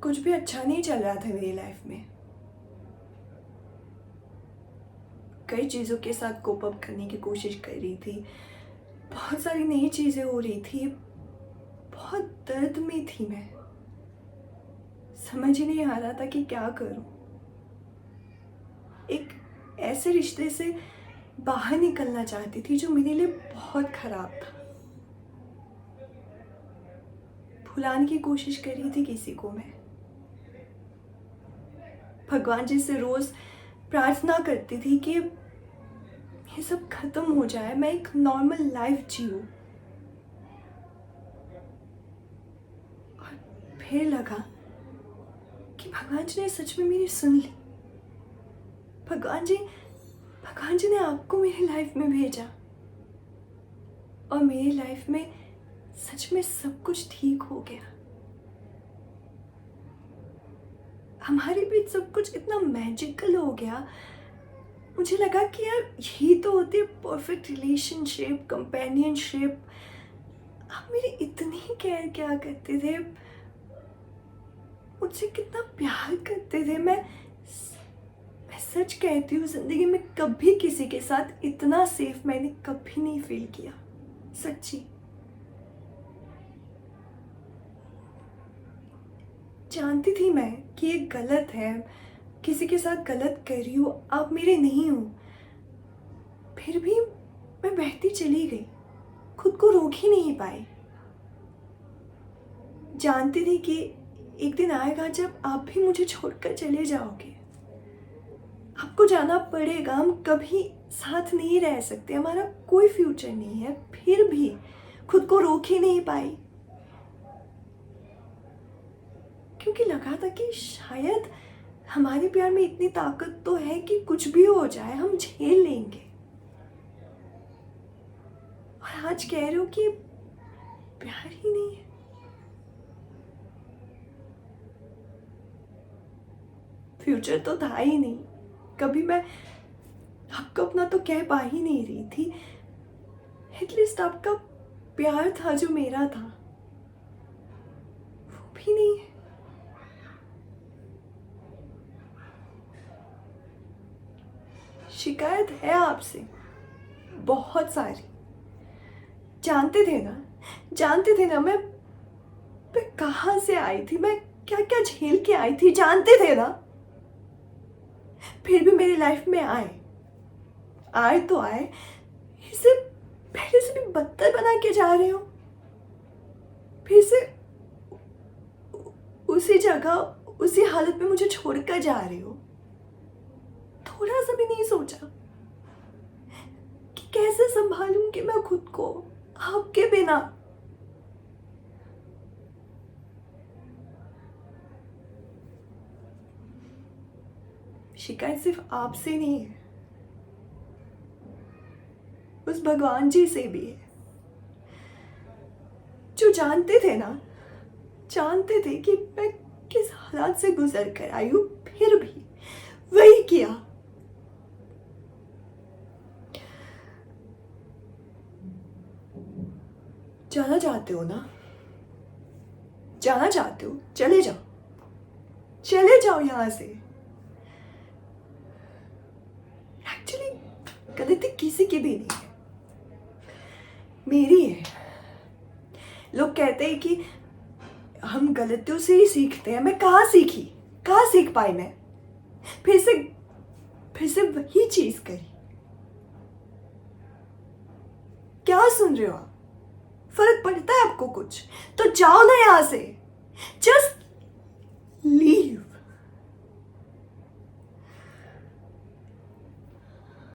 कुछ भी अच्छा नहीं चल रहा था मेरी लाइफ में। कई चीज़ों के साथ कोप अप करने की कोशिश कर रही थी, बहुत सारी नई चीज़ें हो रही थी, बहुत दर्द में थी मैं। समझ ही नहीं आ रहा था कि क्या करूं। एक ऐसे रिश्ते से बाहर निकलना चाहती थी जो मेरे लिए बहुत खराब था। भुलाने की कोशिश कर रही थी किसी को मैं। भगवान जी से रोज प्रार्थना करती थी कि ये सब खत्म हो जाए, मैं एक नॉर्मल लाइफ जीऊं। और फिर लगा कि भगवान जी ने सच में मेरी सुन ली। भगवान जी ने आपको मेरी लाइफ में भेजा और मेरी लाइफ में सच में सब कुछ ठीक हो गया। हमारे बीच सब कुछ इतना मैजिकल हो गया। मुझे लगा कि यार यही तो होती है परफेक्ट रिलेशनशिप, कंपेनियनशिप। आप मेरी इतनी केयर क्या करते थे, मुझसे कितना प्यार करते थे। मैं सच कहती हूँ, जिंदगी में कभी किसी के साथ इतना सेफ मैंने कभी नहीं फील किया, सच्ची। जानती थी मैं कि ये गलत है, किसी के साथ गलत कर रही हूँ, आप मेरे नहीं हो। फिर भी मैं बहती चली गई, खुद को रोक ही नहीं पाई। जानती थी कि एक दिन आएगा जब आप भी मुझे छोड़कर चले जाओगे। आपको जाना पड़ेगा, हम कभी साथ नहीं रह सकते, हमारा कोई फ्यूचर नहीं है। फिर भी खुद को रोक ही नहीं पाई, क्योंकि लगा था कि शायद हमारे प्यार में इतनी ताकत तो है कि कुछ भी हो जाए हम झेल लेंगे। और आज कह रहे हो कि प्यार ही नहीं है। फ्यूचर तो था ही नहीं। कभी मैं आपको अपना तो कह पा ही नहीं रही थी। एटलीस्ट आपका प्यार था जो मेरा था, वो भी नहीं है। शिकायत है आपसे बहुत सारी। जानते थे ना मैं कहाँ से आई थी, मैं क्या क्या झेल के आई थी, जानते थे ना। फिर भी मेरी लाइफ में आए तो आए, इसे पहले से भी बदतर बना के जा रहे हो। फिर से उसी जगह उसी हालत में मुझे छोड़कर जा रहे हो। थोड़ा सा भी नहीं सोचा कि कैसे संभालूंगी मैं खुद को आपके बिना। शिकायत सिर्फ आपसे नहीं है, उस भगवान जी से भी है, जो जानते थे कि मैं किस हालात से गुजर कर आई हूं, फिर भी वही किया। जाना चाहते हो ना, जाना चाहते हो, चले जाओ यहां से। एक्चुअली गलती किसी की भी नहीं है, मेरी है। लोग कहते हैं कि हम गलतियों से ही सीखते हैं। मैं कहाँ सीख पाई मैं? फिर से वही चीज करी। क्या सुन रहे हो आप? फर्क पड़ता है आपको कुछ? तो जाओ ना यहां से, जस्ट